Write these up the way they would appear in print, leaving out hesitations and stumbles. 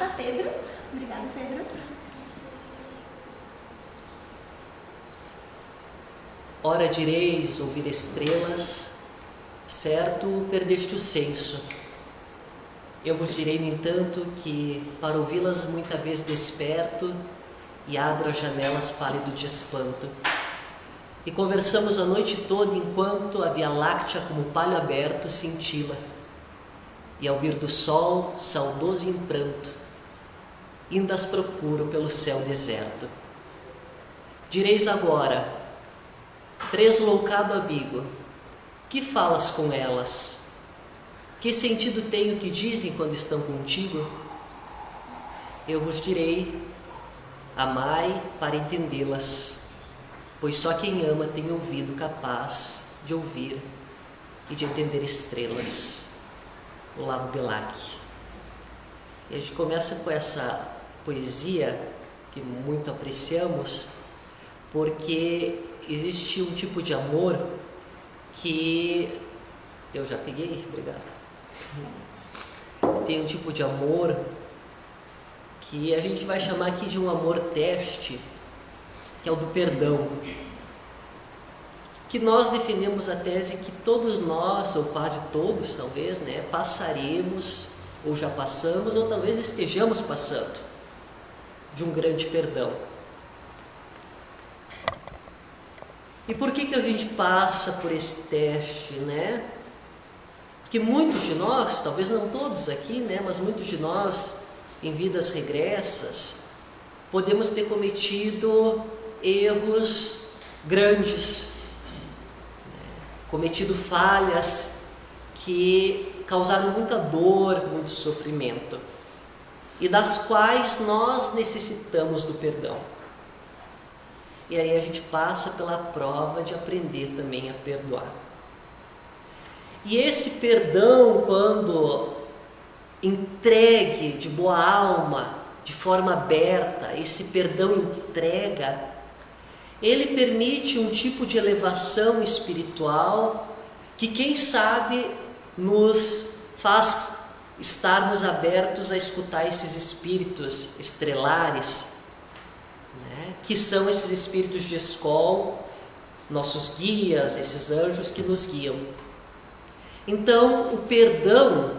passa, Pedro. Obrigada, Pedro. Ora direis, ouvir estrelas, certo perdeste o senso. Eu vos direi, no entanto, que para ouvi-las muita vez desperto e abro as janelas pálido de espanto. E conversamos a noite toda enquanto a Via Láctea como palho aberto cintila. E ao vir do sol, saudoso em pranto, indas procuro pelo céu deserto. Direis agora, tresloucado amigo, que falas com elas? Que sentido tem o que dizem quando estão contigo? Eu vos direi, amai para entendê-las, pois só quem ama tem ouvido capaz de ouvir e de entender estrelas. Olavo Bilac. E a gente começa com essa poesia que muito apreciamos, porque existe um tipo de amor que... Eu já peguei? Obrigado. Tem um tipo de amor que a gente vai chamar aqui de um amor teste, que é o do perdão. Que nós defendemos a tese que todos nós, ou quase todos talvez, passaremos, ou já passamos, ou talvez estejamos passando de um grande perdão. E por que a gente passa por esse teste, Porque muitos de nós, talvez não todos aqui, mas muitos de nós, em vidas regressas, podemos ter cometido erros grandes, cometido falhas que causaram muita dor, muito sofrimento, e das quais nós necessitamos do perdão. E aí a gente passa pela prova de aprender também a perdoar. E esse perdão, quando entregue de boa alma, de forma aberta, esse perdão entrega, ele permite um tipo de elevação espiritual que, quem sabe, nos faz estarmos abertos a escutar esses espíritos estrelares, que são esses espíritos de escola, nossos guias, esses anjos que nos guiam. Então, o perdão,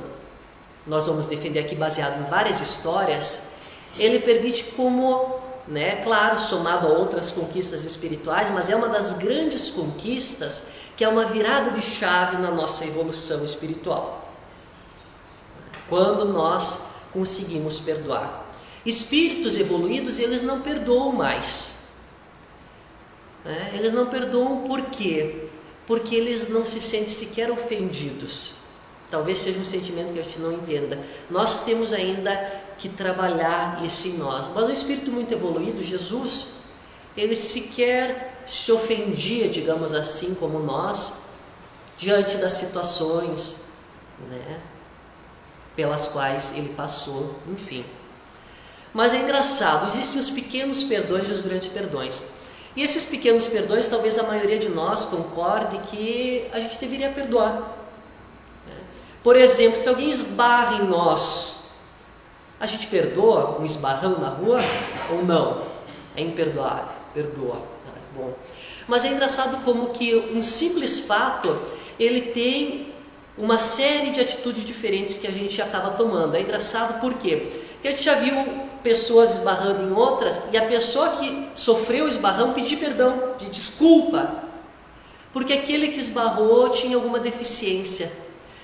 nós vamos defender aqui baseado em várias histórias, ele permite como, claro, somado a outras conquistas espirituais, mas é uma das grandes conquistas, que é uma virada de chave na nossa evolução espiritual. Quando nós conseguimos perdoar. Espíritos evoluídos, eles não perdoam mais. Eles não perdoam por quê? Porque eles não se sentem sequer ofendidos. Talvez seja um sentimento que a gente não entenda. Nós temos ainda que trabalhar isso em nós. Mas o espírito muito evoluído, Jesus, ele sequer se ofendia, digamos assim, como nós, diante das situações, pelas quais ele passou, enfim. Mas é engraçado, existem os pequenos perdões e os grandes perdões. E esses pequenos perdões, talvez a maioria de nós concorde que a gente deveria perdoar. Por exemplo, se alguém esbarra em nós, a gente perdoa um esbarrão na rua ou não? É imperdoável, perdoa. Bom. Mas é engraçado como que um simples fato, ele tem uma série de atitudes diferentes que a gente acaba tomando. É engraçado por quê? Porque a gente já viu pessoas esbarrando em outras e a pessoa que sofreu o esbarrão pedir perdão, de desculpa, porque aquele que esbarrou tinha alguma deficiência.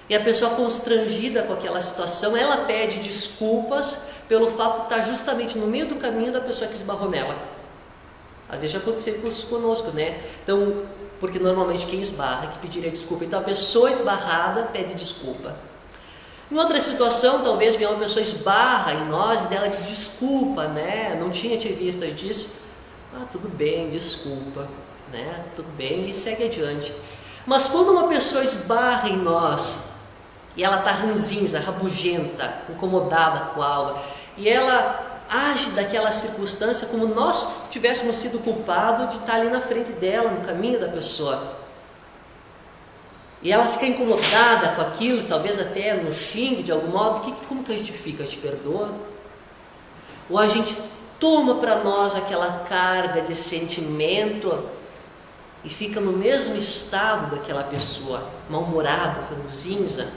E a pessoa constrangida com aquela situação, ela pede desculpas pelo fato de estar justamente no meio do caminho da pessoa que esbarrou nela. Às vezes já aconteceu isso conosco, Então, porque normalmente quem esbarra que pediria desculpa. Então a pessoa esbarrada pede desculpa. Em outra situação, talvez venha uma pessoa esbarra em nós e dela diz desculpa, não tinha te visto, aí diz, tudo bem, desculpa, tudo bem, e segue adiante. Mas quando uma pessoa esbarra em nós e ela está ranzinza, rabugenta, incomodada com algo, e ela age daquela circunstância como nós tivéssemos sido culpados de estar ali na frente dela, no caminho da pessoa. E ela fica incomodada com aquilo, talvez até no xingue de algum modo. Como que a gente fica? A gente perdoa? ou a gente toma para nós aquela carga de sentimento e fica no mesmo estado daquela pessoa, mal-humorado, ranzinza.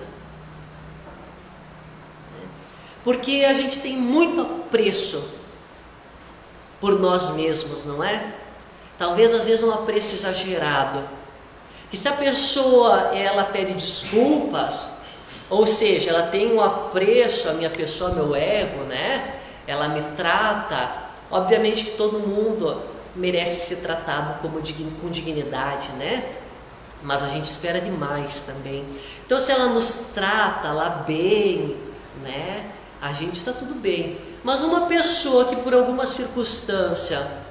Porque a gente tem muito apreço por nós mesmos, não é? Talvez às vezes um apreço exagerado. Que se a pessoa ela pede desculpas, ou seja, ela tem um apreço à minha pessoa, ao meu ego, né? Ela me trata, obviamente que todo mundo merece ser tratado com dignidade, né? Mas a gente espera demais também. Então se ela nos trata lá bem, né? A gente está tudo bem. Mas uma pessoa que por alguma circunstância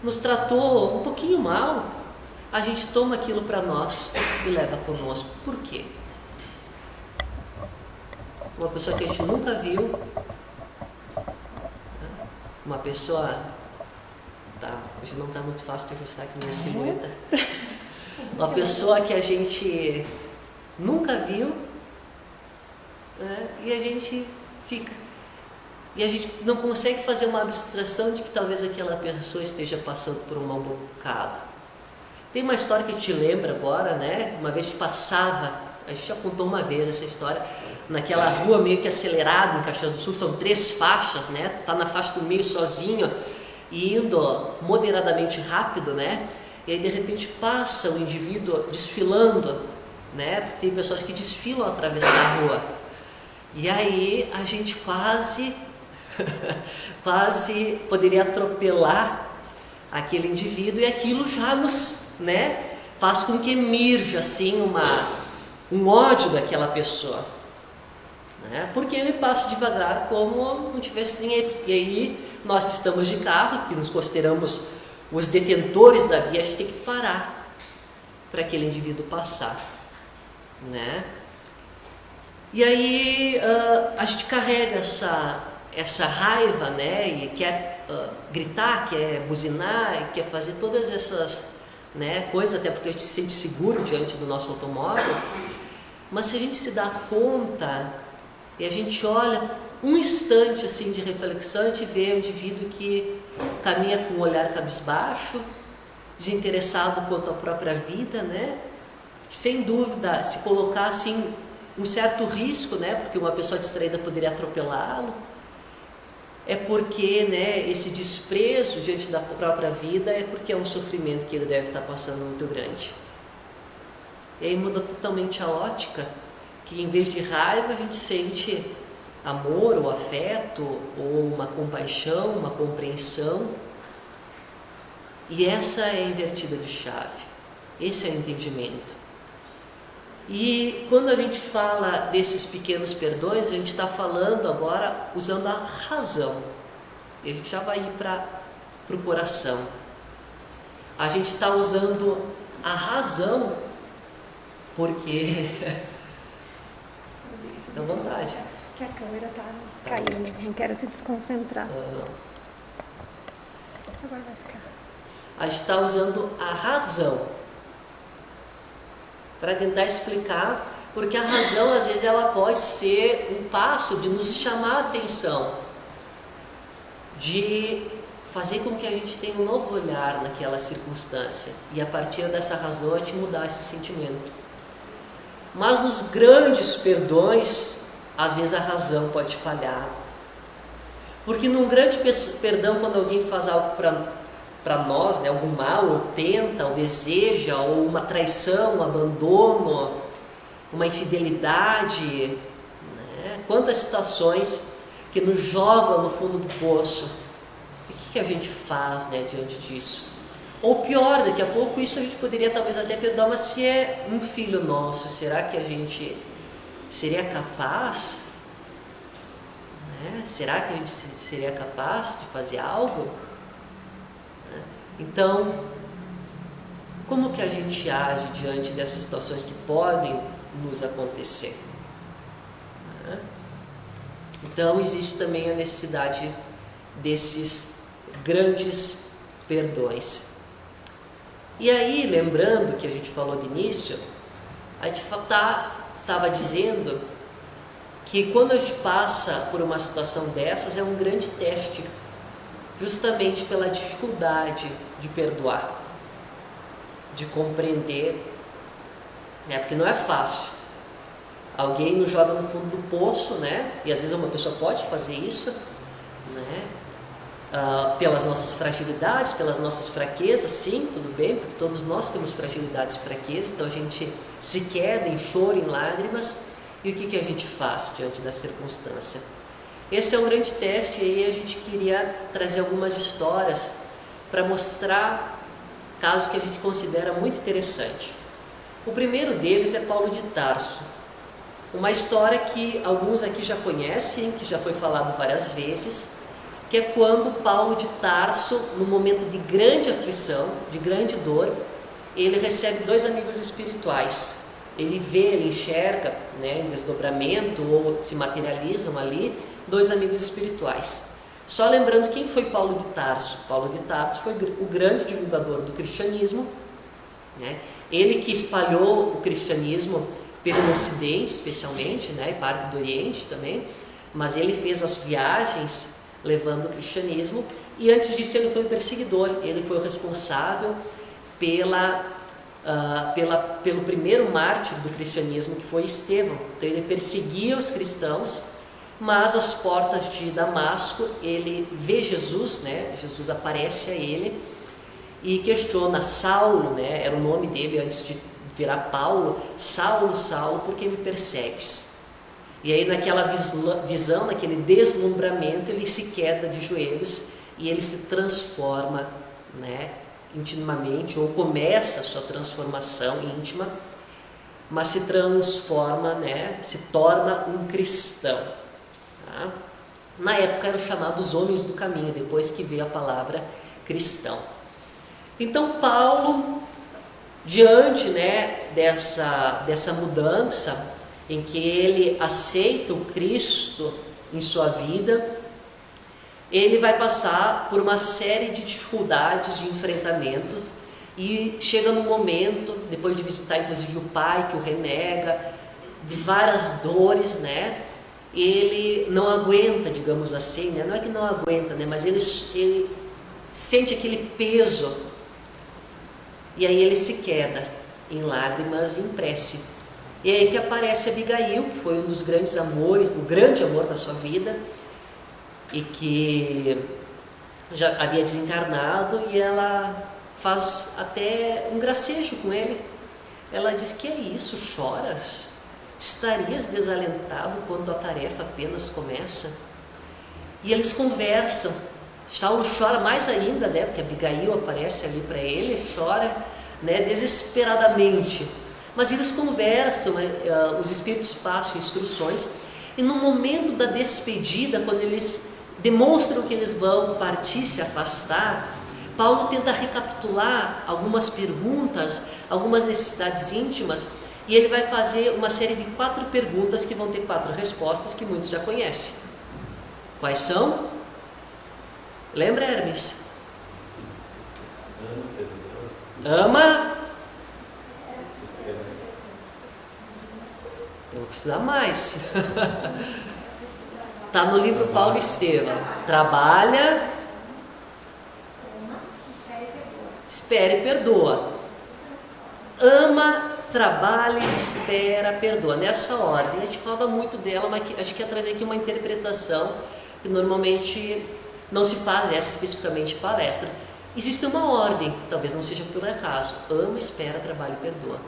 nos tratou um pouquinho mal, a gente toma aquilo para nós e leva conosco. Por quê? Uma pessoa que a gente nunca viu, uma pessoa, tá, hoje não está muito fácil de ajustar aqui minha silhueta, uma pessoa que a gente nunca viu, né, e a gente fica, e a gente não consegue fazer uma abstração de que talvez aquela pessoa esteja passando por um mau bocado. Tem uma história que te lembra agora, né? Uma vez a gente passava, a gente já contou uma vez essa história, naquela rua meio que acelerada em Caxias do Sul, são 3 faixas, né? Tá na faixa do meio sozinho e indo moderadamente rápido, né? E aí de repente passa o indivíduo desfilando, né? Porque tem pessoas que desfilam a atravessar a rua. E aí a gente quase poderia atropelar aquele indivíduo, e aquilo já nos, né, faz com que emerja assim um ódio daquela pessoa, né, porque ele passa devagar como não tivesse ninguém. E aí nós que estamos de carro, que nos consideramos os detentores da via, a gente tem que parar para aquele indivíduo passar, né? E aí a gente carrega essa raiva, né, e quer gritar, quer buzinar, quer fazer todas essas, né, coisas, até porque a gente se sente seguro diante do nosso automóvel. Mas se a gente se dá conta e a gente olha um instante assim de reflexão, a gente vê um indivíduo que caminha com um olhar cabisbaixo, desinteressado quanto à própria vida, né, que sem dúvida se colocar assim um certo risco, né, porque uma pessoa distraída poderia atropelá-lo. É porque, né, esse desprezo diante da própria vida é porque é um sofrimento que ele deve estar passando muito grande. E aí muda totalmente a ótica, que em vez de raiva a gente sente amor ou afeto, ou uma compaixão, uma compreensão. E essa é a invertida de chave, esse é o entendimento. E quando a gente fala desses pequenos perdões, a gente está falando agora usando a razão. E a gente já vai ir para o coração. A gente está usando a razão porque... Fica à vontade. Que a câmera está caindo, não quero te desconcentrar. Agora vai ficar. A gente está usando a razão para tentar explicar, porque a razão às vezes ela pode ser um passo de nos chamar a atenção, de fazer com que a gente tenha um novo olhar naquela circunstância, e a partir dessa razão a gente mudar esse sentimento. Mas nos grandes perdões, às vezes a razão pode falhar, porque num grande perdão, quando alguém faz algo para nós, né, algum mal, ou tenta, ou deseja, ou uma traição, um abandono, uma infidelidade, né? Quantas situações que nos jogam no fundo do poço. E o que a gente faz, né, diante disso? Ou pior, daqui a pouco isso a gente poderia talvez até perdoar, mas se é um filho nosso, será que a gente seria capaz? Né? Será que a gente seria capaz de fazer algo? Então, como que a gente age diante dessas situações que podem nos acontecer? Então, existe também a necessidade desses grandes perdões. E aí, lembrando que a gente falou de início, a gente estava dizendo que quando a gente passa por uma situação dessas é um grande teste, justamente pela dificuldade de perdoar, de compreender, né? Porque não é fácil. Alguém nos joga no fundo do poço, né? E às vezes uma pessoa pode fazer isso, né? Pelas nossas fragilidades, pelas nossas fraquezas, sim, tudo bem, porque todos nós temos fragilidades e fraquezas, então a gente se queda em choro, em lágrimas, e o que a gente faz diante da circunstância? Esse é um grande teste, e aí a gente queria trazer algumas histórias para mostrar casos que a gente considera muito interessante. O primeiro deles é Paulo de Tarso, uma história que alguns aqui já conhecem, que já foi falado várias vezes, que é quando Paulo de Tarso, no momento de grande aflição, de grande dor, ele recebe dois amigos espirituais. Ele vê, ele enxerga, né, em desdobramento, ou se materializam ali, dois amigos espirituais. Só lembrando quem foi Paulo de Tarso. Paulo de Tarso foi o grande divulgador do cristianismo, né? Ele que espalhou o cristianismo pelo Ocidente, especialmente, né, e parte do Oriente também, mas ele fez as viagens levando o cristianismo, e antes disso ele foi um perseguidor, ele foi o responsável pelo primeiro mártir do cristianismo, que foi Estevão. Então ele perseguia os cristãos, mas às portas de Damasco ele vê Jesus, né? Jesus aparece a ele e questiona Saulo, né? Era o nome dele antes de virar Paulo. Saulo, Saulo, por que me persegues? E aí naquela visão, naquele deslumbramento, ele se queda de joelhos e ele se transforma, né, intimamente, ou começa a sua transformação íntima, mas se transforma, né, se torna um cristão. Tá? Na época eram chamados homens do caminho, depois que veio a palavra cristão. Então Paulo, diante, né, dessa mudança, em que ele aceita o Cristo em sua vida, ele vai passar por uma série de dificuldades, de enfrentamentos, e chega num momento, depois de visitar inclusive o pai que o renega, de várias dores, né? Ele não aguenta, digamos assim, né? Não é que não aguenta, né? Mas ele sente aquele peso, e aí ele se queda em lágrimas e em prece. E aí que aparece Abigail, que foi um dos grandes amores, o grande amor da sua vida, e que já havia desencarnado, e ela faz até um gracejo com ele. Ela diz: que é isso, choras? Estarias desalentado quando a tarefa apenas começa? E eles conversam. Saulo chora mais ainda, né? Porque Abigail aparece ali para ele, chora, né, desesperadamente. Mas eles conversam, os espíritos passam instruções, e no momento da despedida, quando eles demonstram que eles vão partir, se afastar, Paulo tenta recapitular algumas perguntas, algumas necessidades íntimas, e ele vai fazer uma série de 4 perguntas que vão ter 4 respostas que muitos já conhecem. Quais são? Lembra, Hermes? Ama. Eu vou estudar mais. Está no livro Paulo e Estevão. Trabalha, espera e perdoa. Ama, trabalha, espera, perdoa. Nessa ordem. A gente fala muito dela, mas a gente quer trazer aqui uma interpretação que normalmente não se faz essa especificamente em palestra. Existe uma ordem, talvez não seja por acaso. Ama, espera, trabalha e perdoa.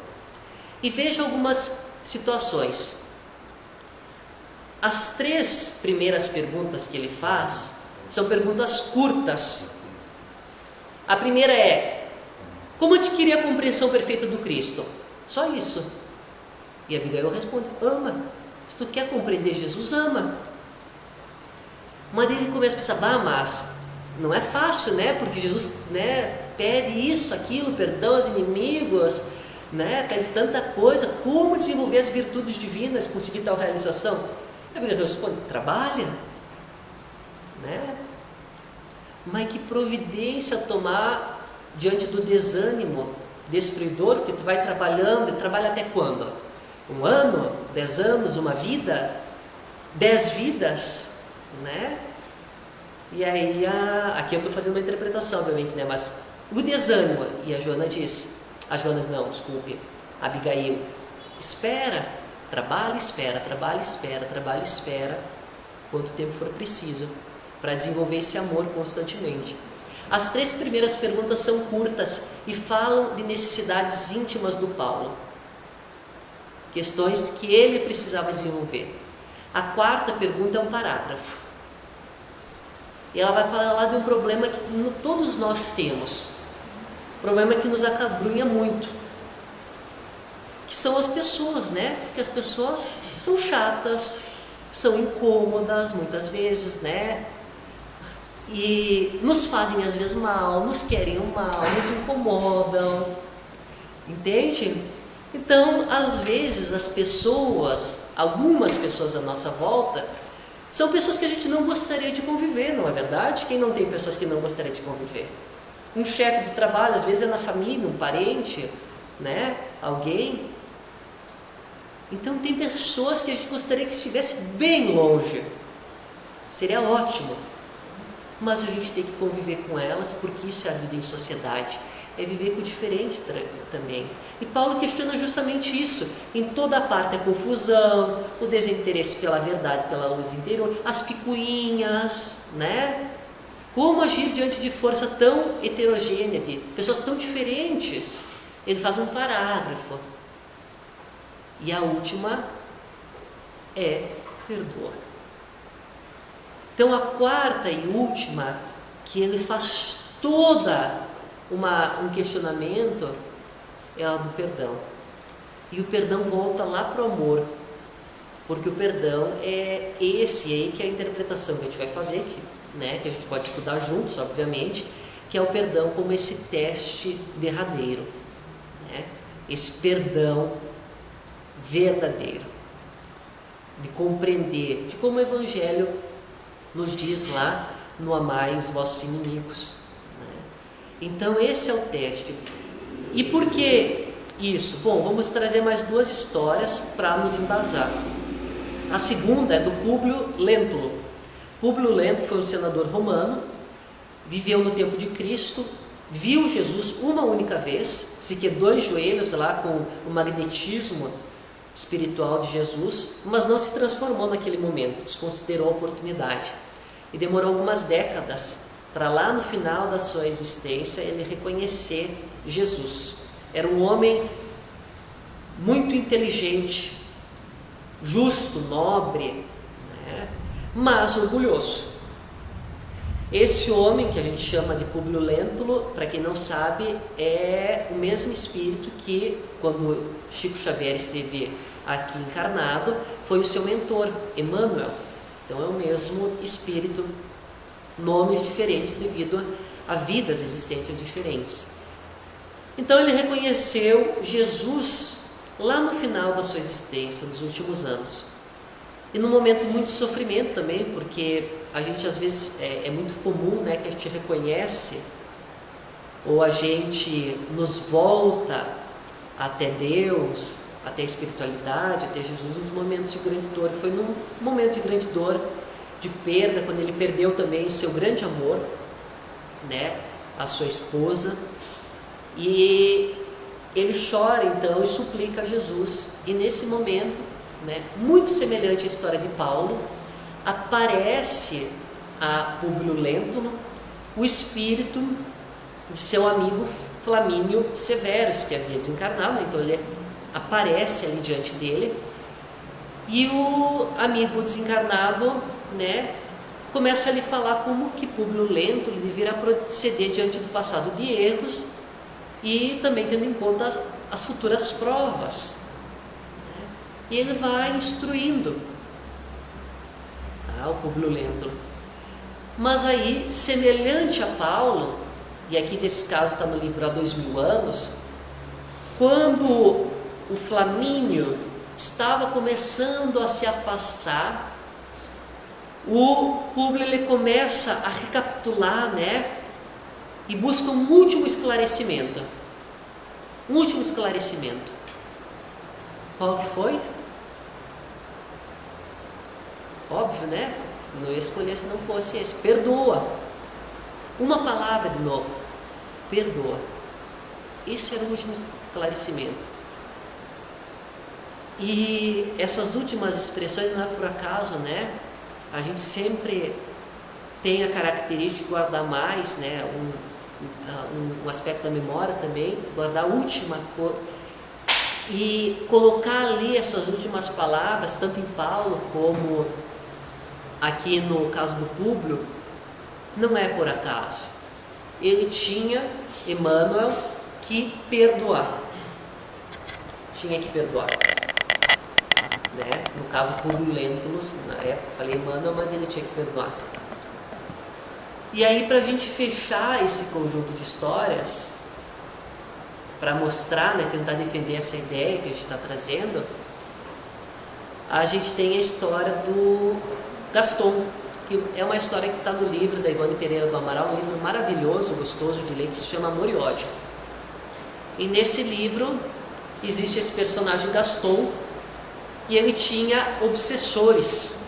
E veja algumas situações. As 3 primeiras perguntas que ele faz são perguntas curtas. A primeira é: como adquirir a compreensão perfeita do Cristo? Só isso. E Abigail responde: ama. Se tu quer compreender Jesus, ama. Mas ele começa a pensar: mas não é fácil, né? Porque Jesus, né, pede isso, aquilo, perdão aos inimigos, né, pede tanta coisa. Como desenvolver as virtudes divinas, conseguir tal realização? A Bíblia responde: trabalha, né? Mas que providência tomar diante do desânimo destruidor, que tu vai trabalhando, e trabalha até quando? 1 ano, 10 anos, uma vida? 10 vidas, né? E aí, aqui eu estou fazendo uma interpretação, obviamente, né? Mas o desânimo, e a Joana disse, a Abigail, espera, trabalha, espera, trabalha, espera, trabalha, espera, quanto tempo for preciso, para desenvolver esse amor constantemente. As 3 primeiras perguntas são curtas e falam de necessidades íntimas do Paulo, questões que ele precisava desenvolver. A 4ª pergunta é um parágrafo, e ela vai falar de um problema que todos nós temos, problema que nos acabrunha muito, que são as pessoas, né? Porque as pessoas são chatas, são incômodas muitas vezes, né? E nos fazem às vezes mal, nos querem o mal, nos incomodam, entende? Então, às vezes as pessoas, algumas pessoas à nossa volta, são pessoas que a gente não gostaria de conviver, não é verdade? Quem não tem pessoas que não gostaria de conviver? Um chefe de trabalho, às vezes é na família, um parente, né? Alguém. Então tem pessoas que a gente gostaria que estivesse bem longe. Seria ótimo. Mas a gente tem que conviver com elas, porque isso é a vida em sociedade. É viver com o diferente também. E Paulo questiona justamente isso. Em toda a parte a confusão, o desinteresse pela verdade, pela luz interior, as picuinhas, né? Como agir diante de força tão heterogênea, de pessoas tão diferentes? Ele faz um parágrafo. E a última é perdoa. Então a 4ª e última, que ele faz toda um questionamento, é a do perdão. E o perdão volta lá para o amor, porque o perdão é esse aí que é a interpretação que a gente vai fazer, que a gente pode estudar juntos, obviamente, que é o perdão como esse teste derradeiro, né? Esse perdão verdadeiro, de compreender, de como o Evangelho nos diz lá no amai os vossos inimigos, né? Então esse é o teste. E por que isso? Bom, vamos trazer mais 2 histórias para nos embasar. A segunda é do Públio Lentulus. Públio Lentulus foi um senador romano, viveu no tempo de Cristo, viu Jesus uma única vez, se quedou em joelhos lá com o magnetismo espiritual de Jesus, mas não se transformou naquele momento, desconsiderou a oportunidade. E demorou algumas décadas para lá no final da sua existência ele reconhecer Jesus. Era um homem muito inteligente, justo, nobre, né? Mas orgulhoso. Esse homem, que a gente chama de Públio Lentulus, para quem não sabe, é o mesmo espírito que, quando Chico Xavier esteve aqui encarnado, foi o seu mentor, Emmanuel. Então é o mesmo espírito, nomes diferentes devido a vidas, existências diferentes. Então ele reconheceu Jesus lá no final da sua existência, nos últimos anos. E num momento muito de sofrimento também, porque a gente às vezes é muito comum, né, que a gente reconhece ou a gente nos volta até Deus, até a espiritualidade, até Jesus, nos momentos de grande dor. Foi num momento de grande dor, de perda, quando ele perdeu também o seu grande amor, né, a sua esposa, e ele chora então e suplica a Jesus. E nesse momento, né, muito semelhante à história de Paulo, aparece a Públio Lentulus o espírito de seu amigo Flamínio Severus, que havia desencarnado. Então ele aparece ali diante dele, e o amigo desencarnado, né, começa a lhe falar como que Públio Lentulus deveria proceder diante do passado de erros e também tendo em conta as futuras provas, né? E ele vai instruindo o Públio Lentulus. Mas aí, semelhante a Paulo, e aqui nesse caso está no livro Há 2000 anos, quando o Flamínio estava começando a se afastar, o Públio ele começa a recapitular, né, e busca um último esclarecimento. Um último esclarecimento. Qual que foi? óbvio, né? Não ia escolher se não fosse esse. Perdoa. Uma palavra de novo. Perdoa. Esse era o último esclarecimento. E essas últimas expressões não é por acaso, né? A gente sempre tem a característica de guardar mais, né? Um aspecto da memória também, guardar a última coisa e colocar ali essas últimas palavras, tanto em Paulo como aqui no caso do Públio, não é por acaso. Ele tinha, Emmanuel, que perdoar. Tinha que perdoar. Né? No caso, Públio Lentulus, na época falei Emmanuel, mas ele tinha que perdoar. E aí, para a gente fechar esse conjunto de histórias, para mostrar, né, tentar defender essa ideia que a gente está trazendo, a gente tem a história do Gaston, que é uma história que está no livro da Ivone Pereira do Amaral, um livro maravilhoso, gostoso de ler, que se chama Amor e Ódio. E nesse livro existe esse personagem Gaston, e ele tinha obsessores.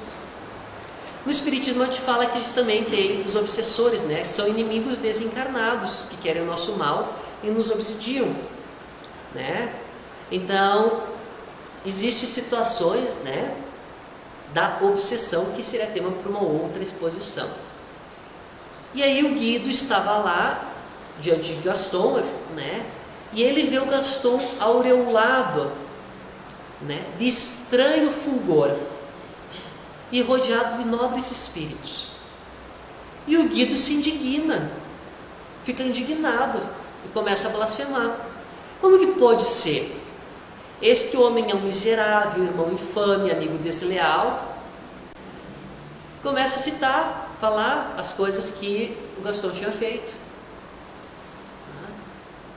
No Espiritismo a gente fala que a gente também tem os obsessores, né? São inimigos desencarnados que querem o nosso mal e nos obsidiam, né? Então, existem situações, né, da obsessão que seria tema para uma outra exposição. E aí o Guido estava lá diante de Gaston, né? E ele vê o Gaston aureolado, né, de estranho fulgor e rodeado de nobres espíritos. E o Guido se indigna, fica indignado e começa a blasfemar. Como que pode ser? Este homem é um miserável, irmão infame, amigo desleal. Começa a citar, falar as coisas que o Gaston tinha feito.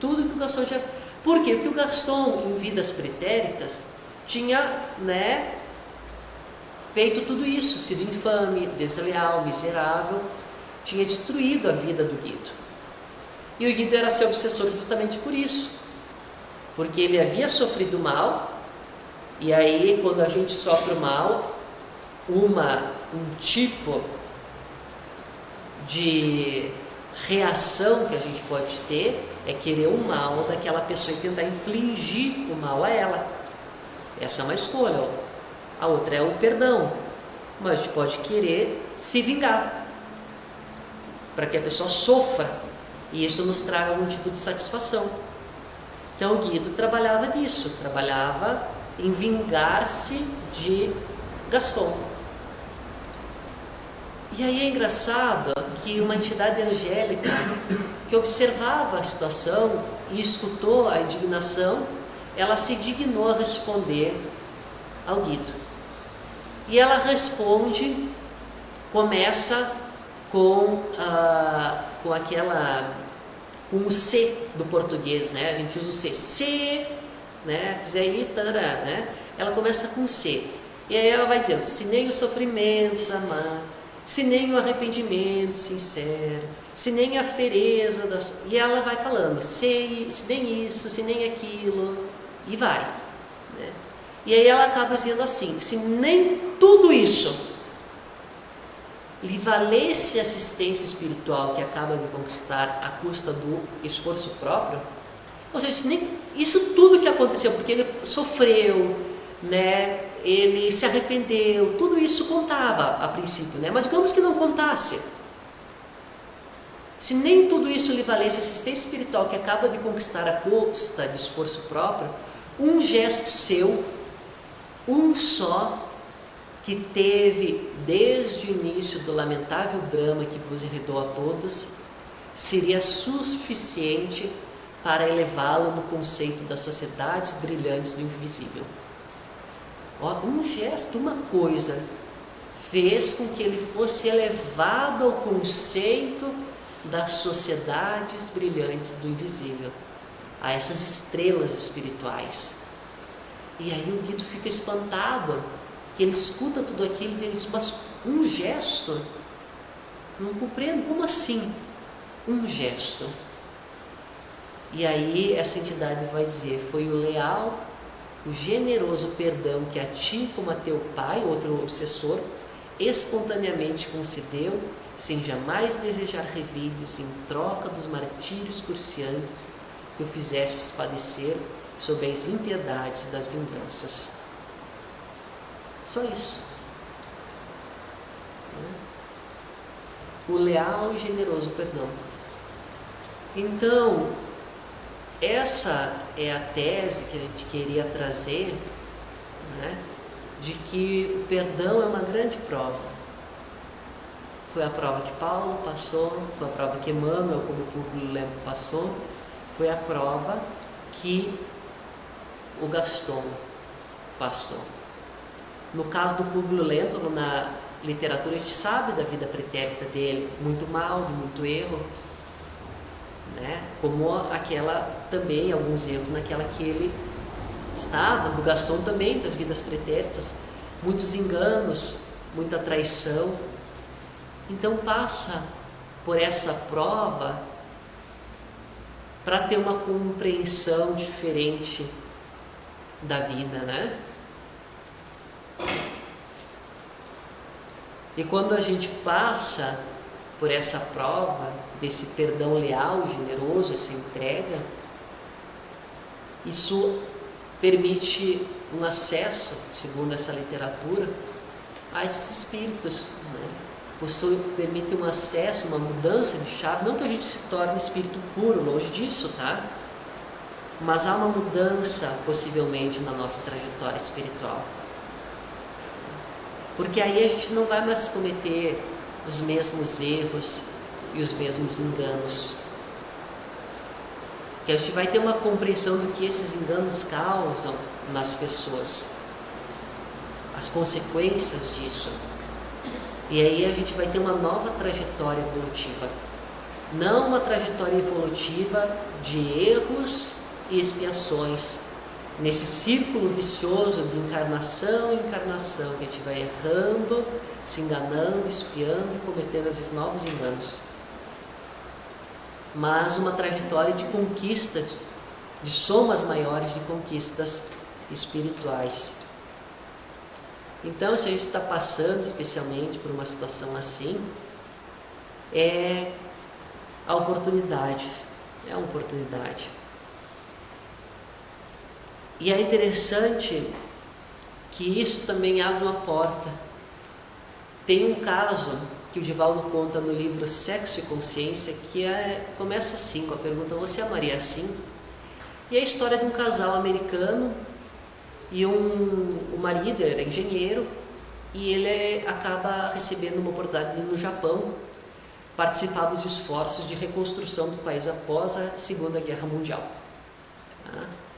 Tudo que o Gaston tinha feito. Por quê? Porque o Gaston, em vidas pretéritas, tinha, né, feito tudo isso, sido infame, desleal, miserável, tinha destruído a vida do Guido. E o Guido era seu obsessor justamente por isso, porque ele havia sofrido mal, e aí quando a gente sofre o mal, um tipo de reação que a gente pode ter é querer o mal daquela pessoa e tentar infligir o mal a ela. Essa é uma escolha. A outra é o perdão, mas a gente pode querer se vingar para que a pessoa sofra e isso nos traga algum tipo de satisfação. Então o Guido trabalhava nisso, trabalhava em vingar-se de Gaston. E aí é engraçado que uma entidade angélica que observava a situação e escutou a indignação, ela se dignou a responder ao Guido. E ela responde, começa com o C do português, né? A gente usa o C. Se, né, fizer isso, tarará, né? Ela começa com C. E aí ela vai dizendo, se nem os sofrimentos amar, se nem o arrependimento sincero, se nem a fereza das... E ela vai falando, se nem isso, se nem aquilo, e vai, né? E aí ela acaba dizendo assim, se nem tudo isso lhe valesse assistência espiritual que acaba de conquistar à custa do esforço próprio, ou seja, nem isso tudo que aconteceu, porque ele sofreu, né, ele se arrependeu, tudo isso contava a princípio, né? Mas digamos que não contasse. Se nem tudo isso lhe valesse assistência espiritual que acaba de conquistar à custa de esforço próprio, um gesto seu, um só, que teve desde o início do lamentável drama que vos enredou a todos, seria suficiente para elevá-lo no conceito das sociedades brilhantes do invisível. Um gesto, uma coisa, fez com que ele fosse elevado ao conceito das sociedades brilhantes do invisível, a essas estrelas espirituais. E aí o Guido fica espantado, que ele escuta tudo aquilo e ele diz, mas um gesto? Não compreendo, como assim? Um gesto. E aí essa entidade vai dizer, foi o leal, o generoso perdão que a ti como a teu pai, outro obsessor, espontaneamente concedeu, sem jamais desejar revides, em troca dos martírios cruciantes que o fizestes padecer sob as impiedades das vinganças. Só isso. O leal e generoso perdão. Então, essa é a tese que a gente queria trazer, né, de que o perdão é uma grande prova. Foi a prova que Paulo passou, foi a prova que Emmanuel, como Públio Lento, passou, foi a prova que o Gaston passou. No caso do Públio Lento, na literatura a gente sabe da vida pretérita dele, muito mal, de muito erro, né? Como aquela também, alguns erros naquela que ele estava, do Gaston também, das vidas pretéritas, muitos enganos, muita traição. Então passa por essa prova para ter uma compreensão diferente da vida, né? E quando a gente passa por essa prova desse perdão leal e generoso, essa entrega, isso permite um acesso, segundo essa literatura, a esses espíritos, né? Permite um acesso, uma mudança de chave, não que a gente se torne espírito puro, longe disso, tá? Mas há uma mudança, possivelmente, na nossa trajetória espiritual. Porque aí a gente não vai mais cometer os mesmos erros e os mesmos enganos. Que a gente vai ter uma compreensão do que esses enganos causam nas pessoas, as consequências disso. E aí a gente vai ter uma nova trajetória evolutiva. Não uma trajetória evolutiva de erros e expiações, nesse círculo vicioso de encarnação em encarnação, que a gente vai errando, se enganando, espiando e cometendo às vezes novos enganos. Mas uma trajetória de conquista, de somas maiores de conquistas espirituais. Então, se a gente está passando especialmente por uma situação assim, é a oportunidade, é uma oportunidade. E é interessante que isso também abre uma porta. Tem um caso que o Divaldo conta no livro Sexo e Consciência, que começa assim, com a pergunta: você amaria assim? E é a história de um casal americano, e o marido era engenheiro, e ele acaba recebendo uma oportunidade de ir no Japão participar dos esforços de reconstrução do país após a Segunda Guerra Mundial.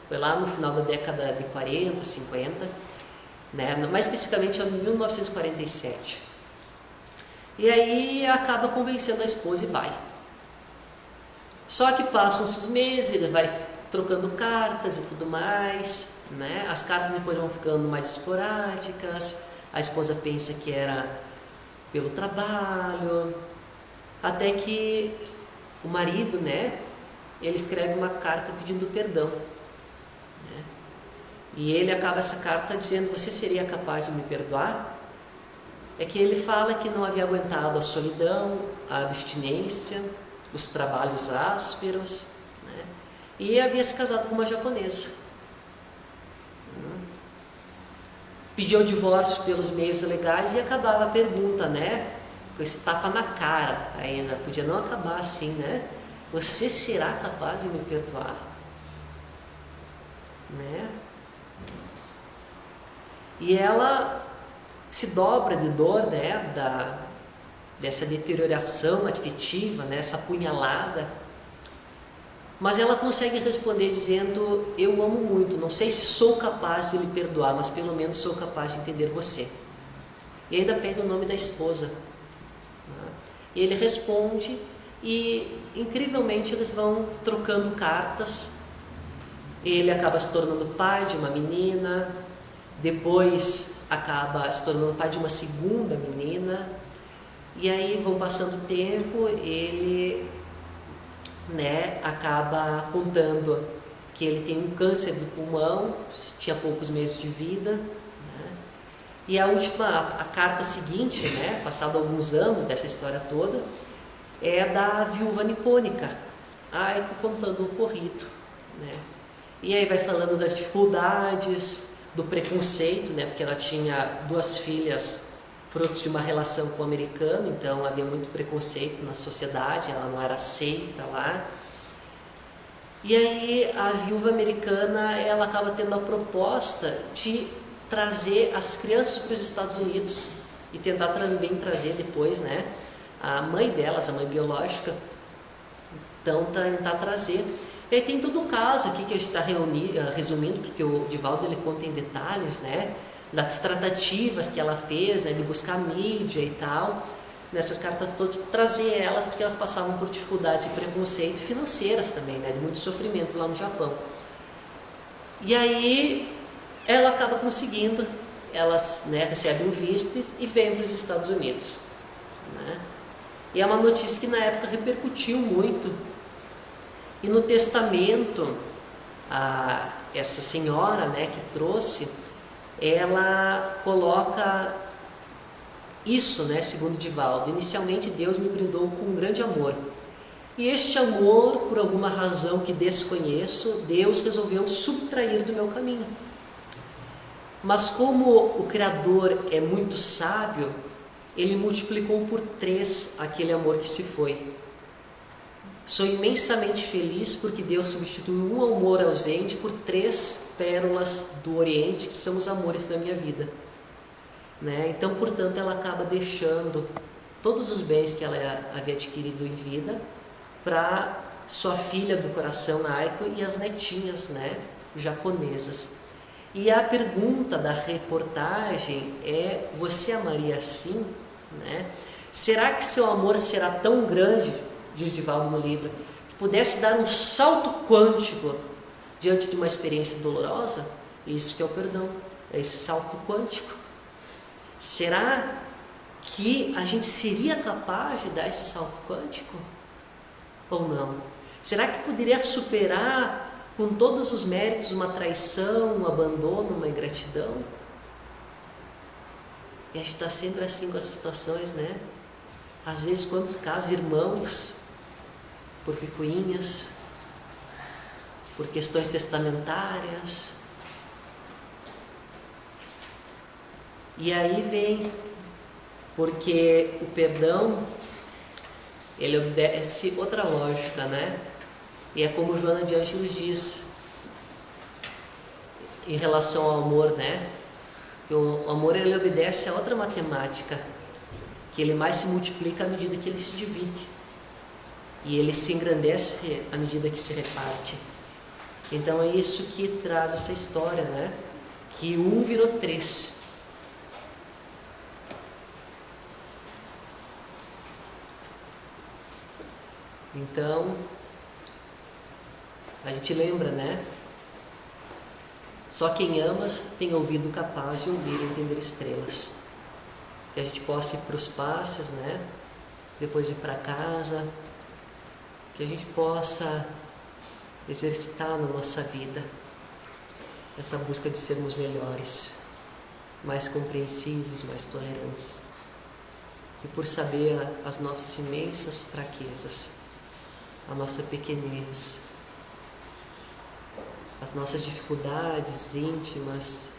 Foi lá no final da década de 40, 50, né? Mais especificamente em 1947. E aí acaba convencendo a esposa e vai. Só que passam-se os meses, ele vai trocando cartas e tudo mais, né? As cartas depois vão ficando mais esporádicas, a esposa pensa que era pelo trabalho, até que o marido, né, ele escreve uma carta pedindo perdão, né? E ele acaba essa carta dizendo: você seria capaz de me perdoar? É que ele fala que não havia aguentado a solidão, a abstinência, os trabalhos ásperos, né? E havia se casado com uma japonesa. Pediu o divórcio pelos meios legais e acabava a pergunta, né? Com esse tapa na cara ainda, podia não acabar assim, né? Você será capaz de me perdoar? Né? E ela se dobra de dor, né? Dessa deterioração afetiva, né? Essa apunhalada. Mas ela consegue responder dizendo: eu amo muito, não sei se sou capaz de lhe perdoar, mas pelo menos sou capaz de entender você. E ainda pede o nome da esposa. E ele responde, e incrivelmente eles vão trocando cartas. Ele acaba se tornando pai de uma menina, depois acaba se tornando pai de uma segunda menina, e aí vão passando o tempo, ele, né, acaba contando que ele tem um câncer do pulmão, tinha poucos meses de vida, né? E a carta seguinte, né, passado alguns anos dessa história toda, é da viúva nipônica, Aiko contando o ocorrido, né? E aí vai falando das dificuldades, do preconceito, né, porque ela tinha 2 filhas frutos de uma relação com o americano, então havia muito preconceito na sociedade, ela não era aceita lá. E aí a viúva americana, ela acaba tendo a proposta de trazer as crianças para os Estados Unidos e tentar também trazer depois, né, a mãe delas, a mãe biológica, então tentar trazer. E aí tem todo um caso aqui que a gente está resumindo, porque o Divaldo ele conta em detalhes, né, das tratativas que ela fez, né, de buscar mídia e tal, nessas cartas todas, trazer elas, porque elas passavam por dificuldades e preconceito financeiras também, né, de muito sofrimento lá no Japão. E aí ela acaba conseguindo, elas, né, recebem um visto e vêm para os Estados Unidos, né? E é uma notícia que na época repercutiu muito. E no testamento, essa senhora, né, que trouxe, ela coloca isso, né, segundo Divaldo: inicialmente Deus me brindou com um grande amor. E este amor, por alguma razão que desconheço, Deus resolveu subtrair do meu caminho. Mas como o Criador é muito sábio, Ele multiplicou por 3 aquele amor que se foi. Sou imensamente feliz porque Deus substituiu um amor ausente por 3 pérolas do Oriente, que são os amores da minha vida, né? Então, portanto, ela acaba deixando todos os bens que ela havia adquirido em vida para sua filha do coração, Aiko, e as netinhas, né, japonesas. E a pergunta da reportagem é: você amaria assim, né? Será que seu amor será tão grande, diz Divaldo no livro, que pudesse dar um salto quântico diante de uma experiência dolorosa? Isso que é o perdão, é esse salto quântico. Será que a gente seria capaz de dar esse salto quântico? Ou não? Será que poderia superar com todos os méritos uma traição, um abandono, uma ingratidão? E a gente está sempre assim com as situações, né? Às vezes, quantos casos, irmãos, por picuinhas, por questões testamentárias. E aí vem, porque o perdão, ele obedece outra lógica, né? E é como Joana de Ângeles diz em relação ao amor, né? Que o amor, ele obedece a outra matemática, que ele mais se multiplica à medida que ele se divide, e ele se engrandece à medida que se reparte. Então é isso que traz essa história, né? Que 1 virou 3. Então a gente lembra, né? Só quem ama tem ouvido capaz de ouvir e entender estrelas. Que a gente possa ir para os passes, né? Depois ir para casa. Que a gente possa exercitar na nossa vida essa busca de sermos melhores, mais compreensivos, mais tolerantes. E por saber as nossas imensas fraquezas, a nossa pequenez, as nossas dificuldades íntimas,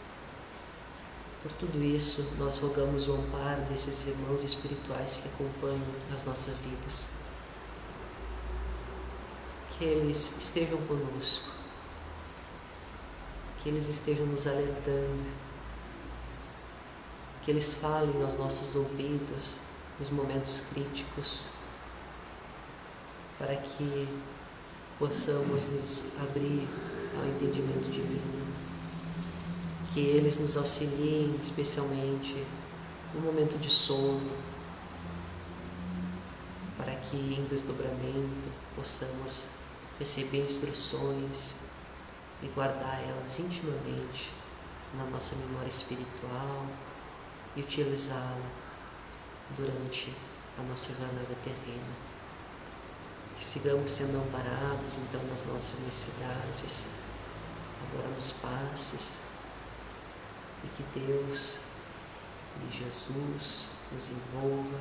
por tudo isso nós rogamos o amparo desses irmãos espirituais que acompanham as nossas vidas. Que eles estejam conosco, que eles estejam nos alertando, que eles falem aos nossos ouvidos nos momentos críticos, para que possamos nos abrir ao entendimento divino, que eles nos auxiliem especialmente no momento de sono, para que em desdobramento possamos receber instruções e guardar elas intimamente na nossa memória espiritual e utilizá-la durante a nossa jornada terrena. Que sigamos sendo amparados então nas nossas necessidades, agora nos passes, e que Deus Jesus nos envolva